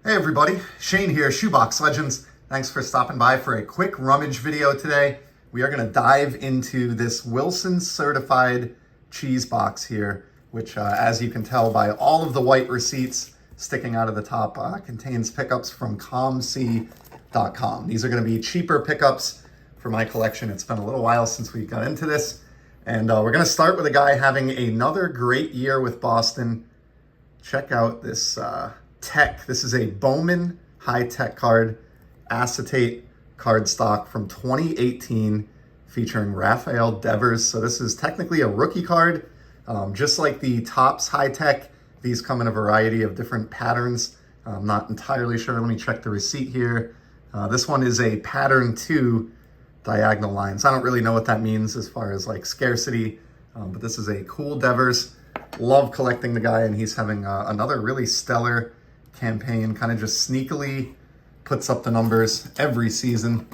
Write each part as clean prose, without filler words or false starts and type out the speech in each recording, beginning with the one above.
Hey everybody, Shane here, Shoebox Legends. Thanks for stopping by for a quick rummage video today. We are going to dive into this Wilson certified cheese box here, which as you can tell by all of the white receipts sticking out of the top, contains pickups from COMC.com. These are going to be cheaper pickups for my collection. It's been a little while since we got into this. And we're going to start with a guy having another great year with Boston. Check out this tech. This is a Bowman high-tech card, acetate cardstock from 2018 featuring Rafael Devers. So this is technically a rookie card. Just like the Topps high-tech, these come in a variety of different patterns. I'm not entirely sure. Let me check the receipt here. This one is a pattern 2 diagonal lines. I don't really know what that means as far as like scarcity, but this is a cool Devers. Love collecting the guy, and he's having another really stellar campaign, kind of just sneakily puts up the numbers every season,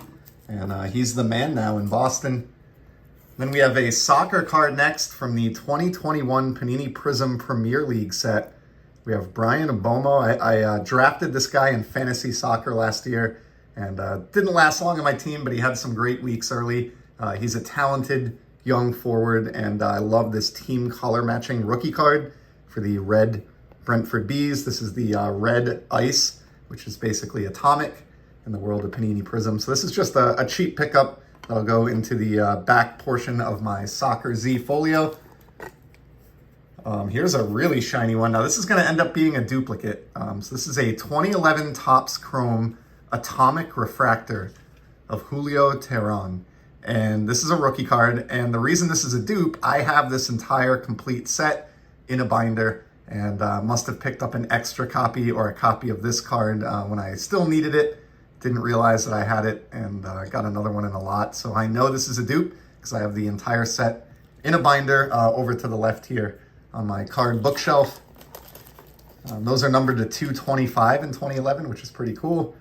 and he's the man now in Boston. Then we have a soccer card next from the 2021 Panini Prism Premier League set. We have Brian Abomo. I drafted this guy in fantasy soccer last year, and didn't last long on my team, but he had some great weeks early. He's a talented young forward, and I love this team color matching rookie card for the red Brentford Bees. This is the red ice, which is basically atomic in the world of Panini Prism. So this is just a cheap pickup that'll go into the back portion of my Soccer Z folio. Here's a really shiny one. Now this is going to end up being a duplicate. So this is a 2011 Topps Chrome Atomic Refractor of Julio Teheran. And this is a rookie card. And the reason this is a dupe, I have this entire complete set in a binder, and must have picked up an extra copy or a copy of this card when I still needed it. Didn't realize that I had it, and got another one in a lot. So I know this is a dupe because I have the entire set in a binder over to the left here on my card bookshelf. Those are numbered to 225 in 2011, which is pretty cool.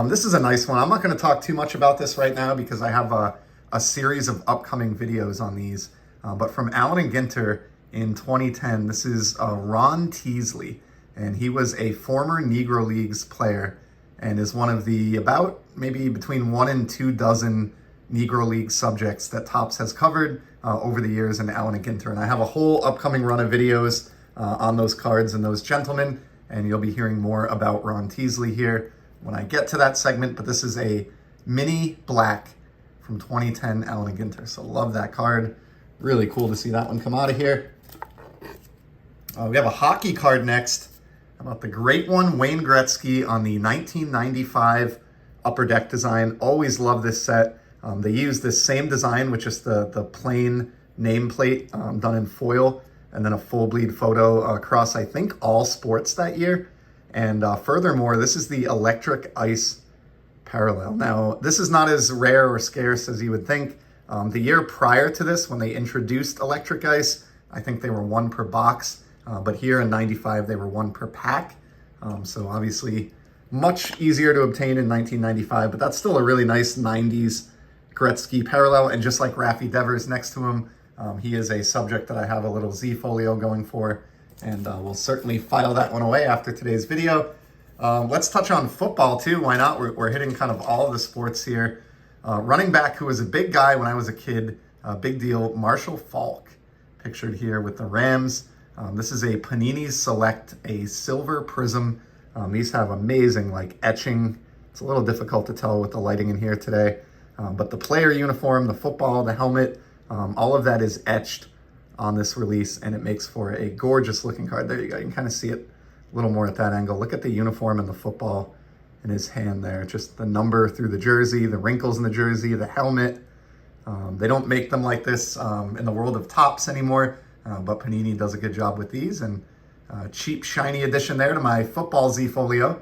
This is a nice one. I'm not going to talk too much about this right now because I have a series of upcoming videos on these. But from Allen and Ginter in 2010, this is Ron Teasley, and he was a former Negro Leagues player and is one of the about maybe between 1 and 2 dozen Negro League subjects that Topps has covered over the years in Allen and Ginter. And I have a whole upcoming run of videos on those cards and those gentlemen, and you'll be hearing more about Ron Teasley here when I get to that segment. But this is a mini black from 2010 Allen and Ginter. So love that card. Really cool to see that one come out of here. We have a hockey card next. How about the great one, Wayne Gretzky on the 1995 Upper Deck design. Always love this set. They use this same design with just the plain nameplate done in foil, and then a full bleed photo across, I think, all sports that year. And furthermore, this is the electric ice parallel. Now, this is not as rare or scarce as you would think. The year prior to this, when they introduced electric ice, I think they were 1 per box. But here in 95, they were 1 per pack. So obviously much easier to obtain in 1995, but that's still a really nice 90s Gretzky parallel. And just like Rafi Devers next to him, he is a subject that I have a little Z folio going for, and we'll certainly file that one away after today's video. Let's touch on football too. Why not? We're hitting kind of all of the sports here. Running back who was a big guy when I was a kid, big deal, Marshall Faulk, pictured here with the Rams. This is a Panini Select, a silver prism. These have amazing like etching. It's a little difficult to tell with the lighting in here today. But the player uniform, the football, the helmet, all of that is etched on this release, and it makes for a gorgeous looking card. There you go. You can kind of see it a little more at that angle. Look at the uniform and the football in his hand there. Just the number through the jersey, the wrinkles in the jersey, the helmet. They don't make them like this in the world of Topps anymore. But Panini does a good job with these, and cheap, shiny addition there to my football Z folio.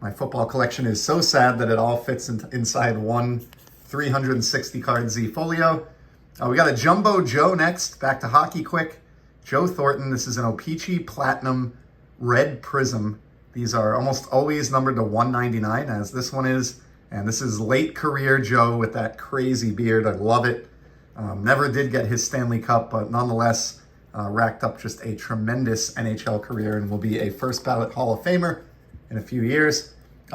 My football collection is so sad that it all fits inside one 360 card Z folio. We got a Jumbo Joe next. Back to hockey quick. Joe Thornton. This is an O-Pee-Chee Platinum Red Prism. These are almost always numbered to 199, as this one is. And this is late career Joe with that crazy beard. I love it. Never did get his Stanley Cup, but nonetheless, racked up just a tremendous NHL career and will be a first ballot Hall of Famer in a few years.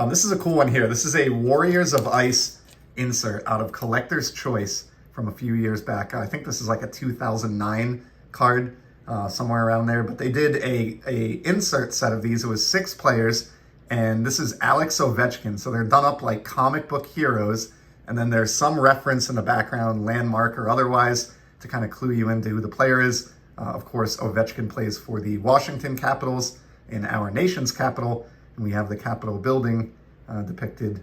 This is a cool one here. This is a Warriors of Ice insert out of Collector's Choice from a few years back. I think this is like a 2009 card, somewhere around there. But they did a insert set of these. It was 6 players, and this is Alex Ovechkin. So they're done up like comic book heroes, and then there's some reference in the background, landmark or otherwise, to kind of clue you into who the player is. Of course, Ovechkin plays for the Washington Capitals in our nation's capital, and we have the Capitol building depicted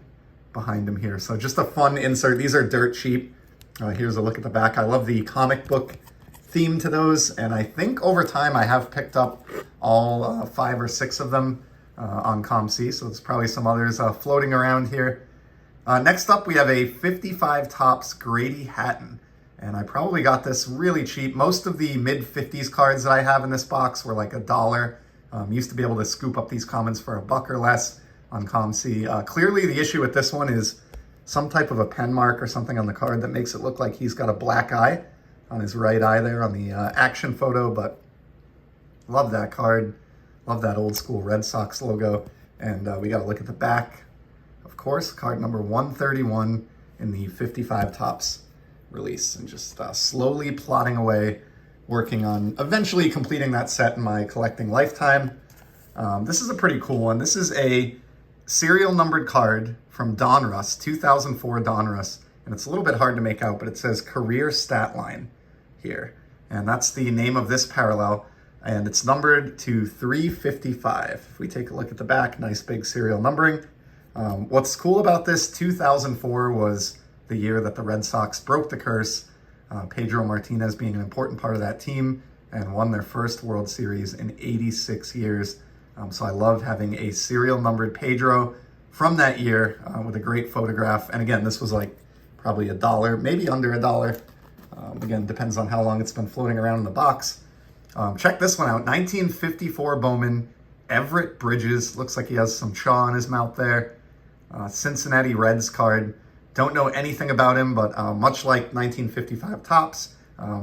behind him here. So just a fun insert. These are dirt cheap. Here's a look at the back. I love the comic book theme to those, and I think over time I have picked up all 5 or 6 of them on COMC, so there's probably some others floating around here. Next up, we have a 55 Topps Grady Hatton, and I probably got this really cheap. Most of the mid-50s cards that I have in this box were like $1. Used to be able to scoop up these commons for $1 or less on COMC. Clearly the issue with this one is some type of a pen mark or something on the card that makes it look like he's got a black eye on his right eye there on the action photo, but love that card. Love that old school Red Sox logo. And we got to look at the back. Of course, card number 131 in the 55 Topps release, and just slowly plodding away, working on eventually completing that set in my collecting lifetime. This is a pretty cool one. This is a serial numbered card from Donruss, 2004 Donruss, and it's a little bit hard to make out, but it says career stat line here, and that's the name of this parallel, and it's numbered to 355. If we take a look at the back, nice big serial numbering. What's cool about this, 2004 was the year that the Red Sox broke the curse, Pedro Martinez being an important part of that team, and won their first World Series in 86 years. So I love having a serial numbered Pedro from that year with a great photograph. And again, this was like probably $1, maybe under $1. Again, depends on how long it's been floating around in the box. Check this one out, 1954 Bowman, Everett Bridges. Looks like he has some chaw in his mouth there. Cincinnati Reds card. Don't know anything about him, but much like 1955 Topps,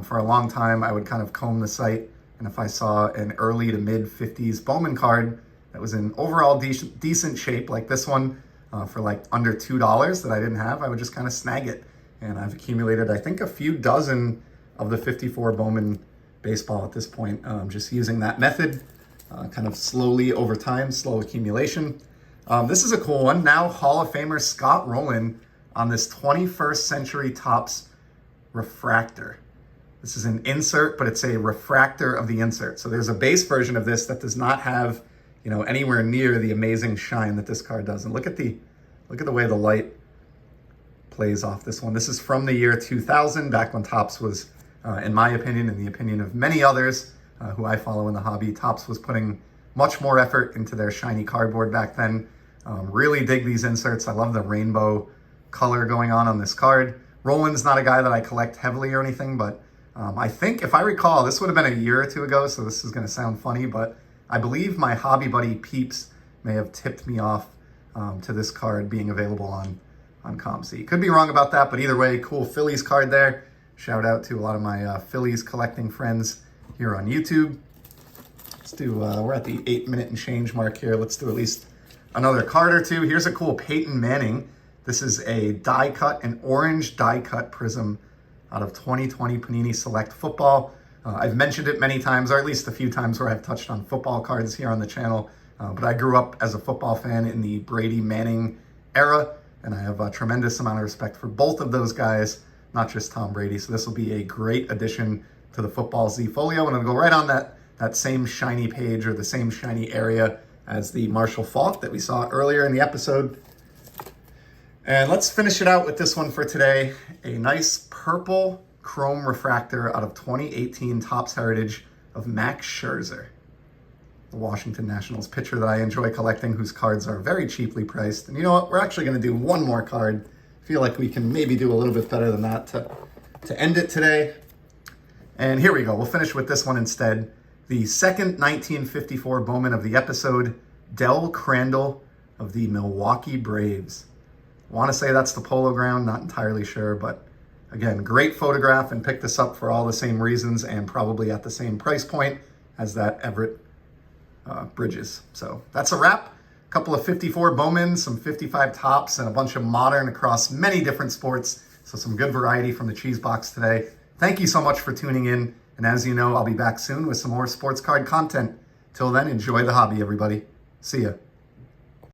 for a long time I would kind of comb the site, and if I saw an early to mid 50s Bowman card that was in overall decent shape like this one for like under $2 that I didn't have, I would just kind of snag it. And I've accumulated, I think, a few dozen of the 54 Bowman baseball at this point, just using that method, kind of slowly over time, slow accumulation. This is a cool one. Now Hall of Famer Scott Rowland on this 21st Century Topps refractor. This is an insert, but it's a refractor of the insert. So there's a base version of this that does not have, anywhere near the amazing shine that this card does. And look at the way the light plays off this one. This is from the year 2000, back when Topps was, in my opinion, in the opinion of many others who I follow in the hobby, Topps was putting much more effort into their shiny cardboard back then. Really dig these inserts. I love the rainbow color going on this card. Roland's not a guy that I collect heavily or anything, but I think, if I recall, this would have been a year or two ago, so this is going to sound funny, but I believe my hobby buddy Peeps may have tipped me off to this card being available on COMC. Could be wrong about that, but either way, cool Phillies card there. Shout out to a lot of my Phillies collecting friends here on YouTube. Let's do, we're at the 8-minute and change mark here. Let's do at least another card or two. Here's a cool Peyton Manning. This is a die cut, an orange die cut prism out of 2020 Panini Select Football. I've mentioned it many times, or at least a few times where I've touched on football cards here on the channel. But I grew up as a football fan in the Brady Manning era, and I have a tremendous amount of respect for both of those guys, not just Tom Brady. So this will be a great addition to the Football Z folio, and it'll go right on that same shiny page or the same shiny area as the Marshall Faulk that we saw earlier in the episode. And let's finish it out with this one for today. A nice purple chrome refractor out of 2018 Topps Heritage of Max Scherzer, the Washington Nationals pitcher that I enjoy collecting, whose cards are very cheaply priced. And you know what? We're actually going to do one more card. I feel like we can maybe do a little bit better than that to end it today. And here we go. We'll finish with this one instead. The second 1954 Bowman of the episode, Del Crandall of the Milwaukee Braves. I want to say that's the Polo Ground, not entirely sure, but again, great photograph, and picked this up for all the same reasons and probably at the same price point as that Everett Bridges. So that's a wrap. A couple of 54 Bowmans, some 55 Tops, and a bunch of modern across many different sports. So some good variety from the cheese box today. Thank you so much for tuning in. And as you know, I'll be back soon with some more sports card content. Till then, enjoy the hobby, everybody. See ya.